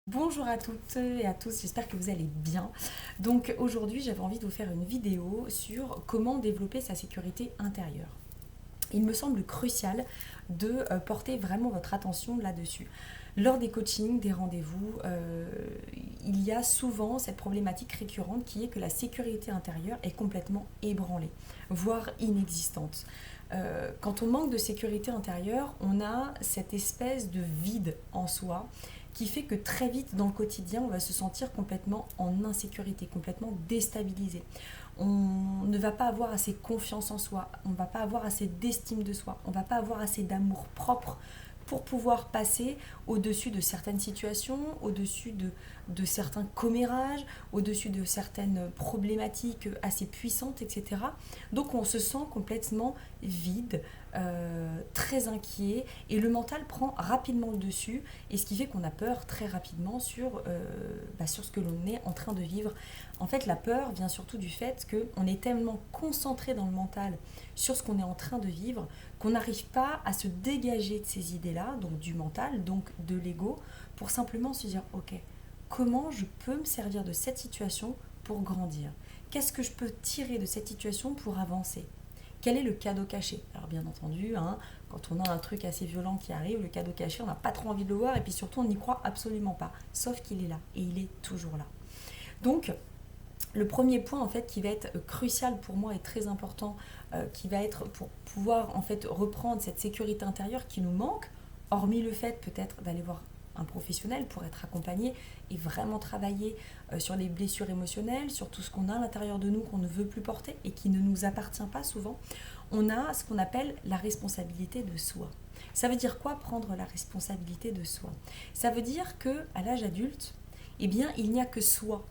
Bonjour à toutes et à tous, j'espère que vous allez bien. Donc aujourd'hui j'avais envie de vous faire une vidéo sur comment développer sa sécurité intérieure. Il me semble crucial de porter vraiment votre attention là-dessus. Lors des coachings, des rendez-vous, il y a souvent cette problématique récurrente qui est que la sécurité intérieure est complètement ébranlée, voire inexistante. Quand on manque de sécurité intérieure, on a cette espèce de vide en soi qui fait que très vite dans le quotidien, on va se sentir complètement en insécurité, complètement déstabilisé. On ne va pas avoir assez confiance en soi, on ne va pas avoir assez d'estime de soi, on ne va pas avoir assez d'amour propre pour pouvoir passer au-dessus de certaines situations, au-dessus de certains commérages, au-dessus de certaines problématiques assez puissantes, etc. Donc on se sent complètement vide, très inquiet, et le mental prend rapidement le dessus, et ce qui fait qu'on a peur très rapidement sur ce que l'on est en train de vivre. En fait, la peur vient surtout du fait qu'on est tellement concentré dans le mental sur ce qu'on est en train de vivre qu'on n'arrive pas à se dégager de ces idées-là, donc du mental, donc de l'ego, pour simplement se dire, ok, comment je peux me servir de cette situation pour grandir? Qu'est-ce que je peux tirer de cette situation pour avancer? Quel est le cadeau caché? Alors bien entendu, quand on a un truc assez violent qui arrive, le cadeau caché, on n'a pas trop envie de le voir et puis surtout on n'y croit absolument pas. Sauf qu'il est là et il est toujours là. Donc le premier point en fait qui va être crucial pour moi et très important, qui va être pour pouvoir en fait reprendre cette sécurité intérieure qui nous manque, hormis le fait peut-être d'aller voir un professionnel pour être accompagné et vraiment travailler sur les blessures émotionnelles, sur tout ce qu'on a à l'intérieur de nous qu'on ne veut plus porter et qui ne nous appartient pas souvent. On a ce qu'on appelle la responsabilité de soi. Ça veut dire quoi, prendre la responsabilité de soi? Ça veut dire que à l'âge adulte, eh bien, il n'y a que soi.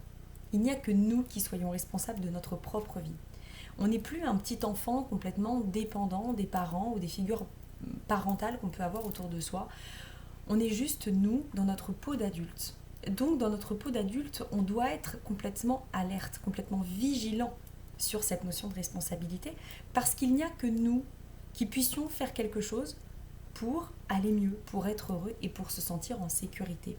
Il n'y a que nous qui soyons responsables de notre propre vie. On n'est plus un petit enfant complètement dépendant des parents ou des figures parentales qu'on peut avoir autour de soi. On est juste nous dans notre peau d'adulte. Donc dans notre peau d'adulte, on doit être complètement alerte, complètement vigilant sur cette notion de responsabilité, parce qu'il n'y a que nous qui puissions faire quelque chose pour aller mieux, pour être heureux et pour se sentir en sécurité.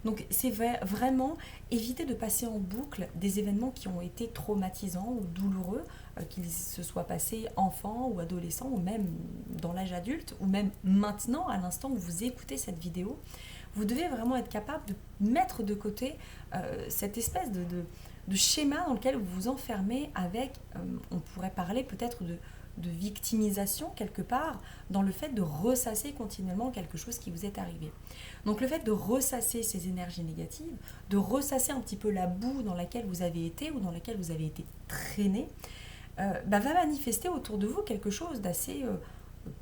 Donc c'est vraiment éviter de passer en boucle des événements qui ont été traumatisants ou douloureux, qu'ils se soient passés enfant ou adolescent ou même dans l'âge adulte ou même maintenant à l'instant où vous écoutez cette vidéo. Vous devez vraiment être capable de mettre de côté cette espèce de schéma dans lequel vous vous enfermez avec, on pourrait parler peut-être de victimisation quelque part, dans le fait de ressasser continuellement quelque chose qui vous est arrivé. Donc le fait de ressasser ces énergies négatives, de ressasser un petit peu la boue dans laquelle vous avez été ou dans laquelle vous avez été traîné, va manifester autour de vous quelque chose d'assez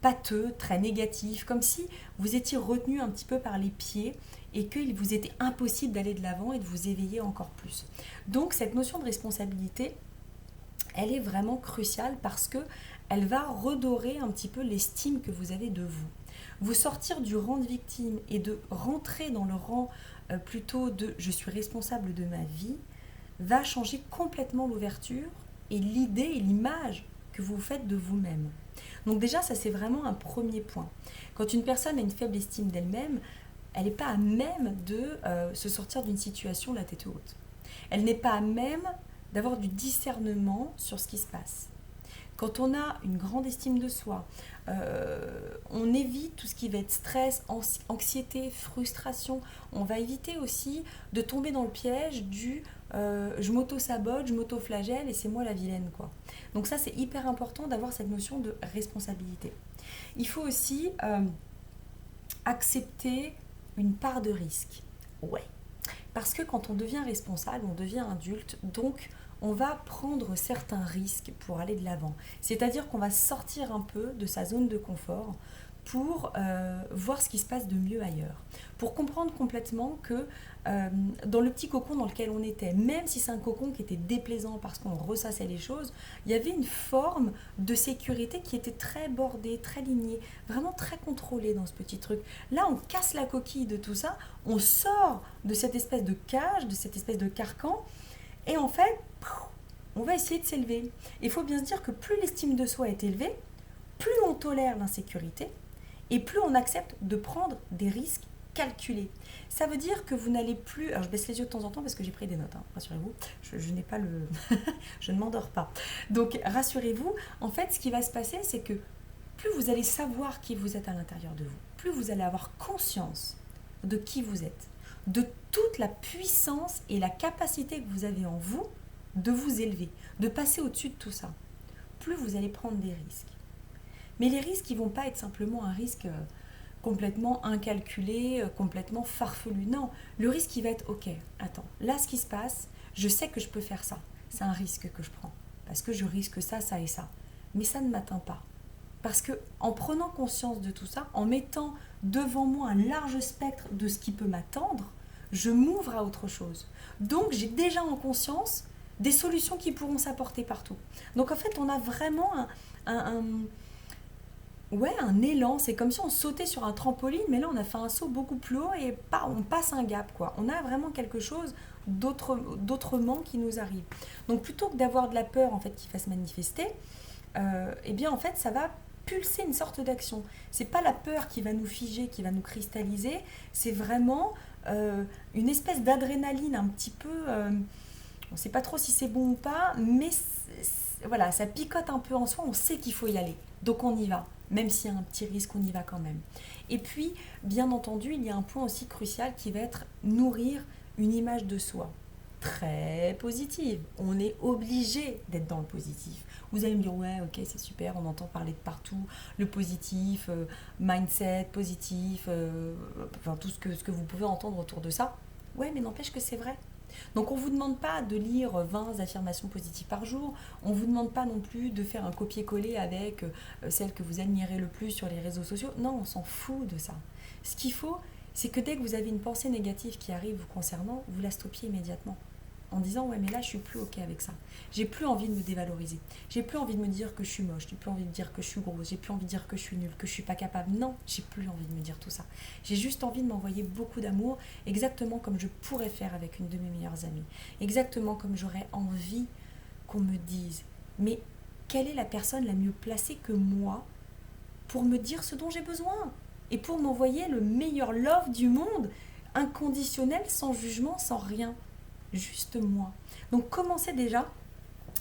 pâteux, très négatif, comme si vous étiez retenu un petit peu par les pieds et qu'il vous était impossible d'aller de l'avant et de vous éveiller encore plus. Donc cette notion de responsabilité, elle est vraiment cruciale parce que elle va redorer un petit peu l'estime que vous avez de vous. Vous sortir du rang de victime et de rentrer dans le rang plutôt de je suis responsable de ma vie va changer complètement l'ouverture et l'idée et l'image que vous faites de vous-même. Donc déjà, ça c'est vraiment un premier point. Quand une personne a une faible estime d'elle-même, elle n'est pas à même de se sortir d'une situation la tête haute. Elle n'est pas à même d'avoir du discernement sur ce qui se passe. Quand on a une grande estime de soi, on évite tout ce qui va être stress, anxiété, frustration. On va éviter aussi de tomber dans le piège du je m'auto-sabote, je m'auto-flagelle et c'est moi la vilaine, quoi. Donc ça, c'est hyper important d'avoir cette notion de responsabilité. Il faut aussi accepter une part de risque. Ouais. Parce que quand on devient responsable, on devient adulte, donc on va prendre certains risques pour aller de l'avant. C'est-à-dire qu'on va sortir un peu de sa zone de confort pour voir ce qui se passe de mieux ailleurs. Pour comprendre complètement que dans le petit cocon dans lequel on était, même si c'est un cocon qui était déplaisant parce qu'on ressassait les choses, il y avait une forme de sécurité qui était très bordée, très lignée, vraiment très contrôlée dans ce petit truc. Là, on casse la coquille de tout ça, on sort de cette espèce de cage, de cette espèce de carcan, et en fait, on va essayer de s'élever. Il faut bien se dire que plus l'estime de soi est élevée, plus on tolère l'insécurité, et plus on accepte de prendre des risques calculer. Ça veut dire que vous n'allez plus... Alors je baisse les yeux de temps en temps parce que j'ai pris des notes, hein, rassurez-vous. Je n'ai pas le... je ne m'endors pas. Donc rassurez-vous, en fait ce qui va se passer, c'est que plus vous allez savoir qui vous êtes à l'intérieur de vous, plus vous allez avoir conscience de qui vous êtes, de toute la puissance et la capacité que vous avez en vous de vous élever, de passer au-dessus de tout ça, plus vous allez prendre des risques. Mais les risques, ils ne vont pas être simplement un risque complètement incalculé, complètement farfelu. Non, le risque, il va être, ok, attends, là, ce qui se passe, je sais que je peux faire ça. C'est un risque que je prends, parce que je risque ça, ça et ça. Mais ça ne m'atteint pas. Parce que en prenant conscience de tout ça, en mettant devant moi un large spectre de ce qui peut m'attendre, je m'ouvre à autre chose. Donc, j'ai déjà en conscience des solutions qui pourront s'apporter partout. Donc, en fait, on a vraiment un élan. C'est comme si on sautait sur un trampoline, mais là, on a fait un saut beaucoup plus haut et on passe un gap, quoi. On a vraiment quelque chose d'autrement qui nous arrive. Donc, plutôt que d'avoir de la peur, en fait, qui va se manifester, eh bien, en fait, ça va pulser une sorte d'action. C'est pas la peur qui va nous figer, qui va nous cristalliser, c'est vraiment une espèce d'adrénaline un petit peu... on ne sait pas trop si c'est bon ou pas, mais voilà, ça picote un peu en soi, on sait qu'il faut y aller. Donc on y va, même s'il y a un petit risque, on y va quand même. Et puis, bien entendu, il y a un point aussi crucial qui va être nourrir une image de soi très positive. On est obligé d'être dans le positif. Vous allez me dire, ouais, ok, c'est super, on entend parler de partout, le positif, mindset, positif, enfin tout ce que vous pouvez entendre autour de ça. Ouais, mais n'empêche que c'est vrai. Donc on ne vous demande pas de lire 20 affirmations positives par jour, on ne vous demande pas non plus de faire un copier-coller avec celles que vous admirez le plus sur les réseaux sociaux. Non, on s'en fout de ça. Ce qu'il faut, c'est que dès que vous avez une pensée négative qui arrive vous concernant, vous la stoppiez immédiatement. En disant, ouais, mais là, je suis plus OK avec ça. J'ai plus envie de me dévaloriser. J'ai plus envie de me dire que je suis moche. J'ai plus envie de dire que je suis grosse. J'ai plus envie de dire que je suis nulle, que je suis pas capable. Non, j'ai plus envie de me dire tout ça. J'ai juste envie de m'envoyer beaucoup d'amour, exactement comme je pourrais faire avec une de mes meilleures amies. Exactement comme j'aurais envie qu'on me dise. Mais quelle est la personne la mieux placée que moi pour me dire ce dont j'ai besoin et pour m'envoyer le meilleur love du monde, inconditionnel, sans jugement, sans rien. Juste moi. Donc commencez déjà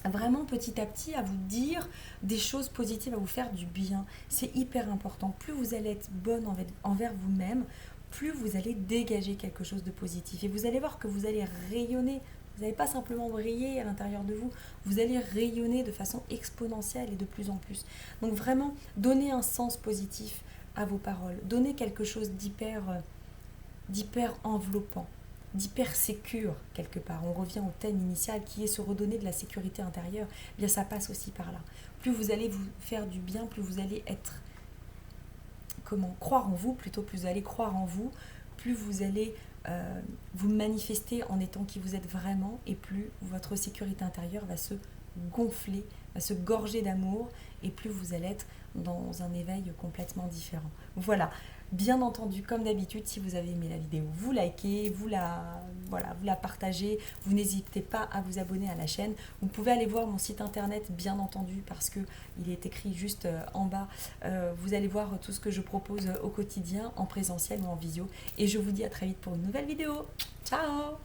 vraiment petit à petit à vous dire des choses positives, à vous faire du bien. C'est hyper important. Plus vous allez être bonne envers vous-même, plus vous allez dégager quelque chose de positif. Et vous allez voir que vous allez rayonner. Vous n'allez pas simplement briller à l'intérieur de vous, vous allez rayonner de façon exponentielle et de plus en plus. Donc vraiment, donnez un sens positif à vos paroles. Donnez quelque chose d'hyper enveloppant, d'hyper sécure quelque part. On revient au thème initial qui est se redonner de la sécurité intérieure. Eh bien ça passe aussi par là. Plus vous allez vous faire du bien, plus vous allez être croire en vous, plutôt plus vous allez croire en vous, plus vous allez vous manifester en étant qui vous êtes vraiment, et plus votre sécurité intérieure va se gonfler, va se gorger d'amour, et plus vous allez être dans un éveil complètement différent. Voilà. Bien entendu, comme d'habitude, si vous avez aimé la vidéo, vous likez, vous la partagez, vous n'hésitez pas à vous abonner à la chaîne. Vous pouvez aller voir mon site internet, bien entendu, parce qu'il est écrit juste en bas. Vous allez voir tout ce que je propose au quotidien, en présentiel ou en visio. Et je vous dis à très vite pour une nouvelle vidéo. Ciao!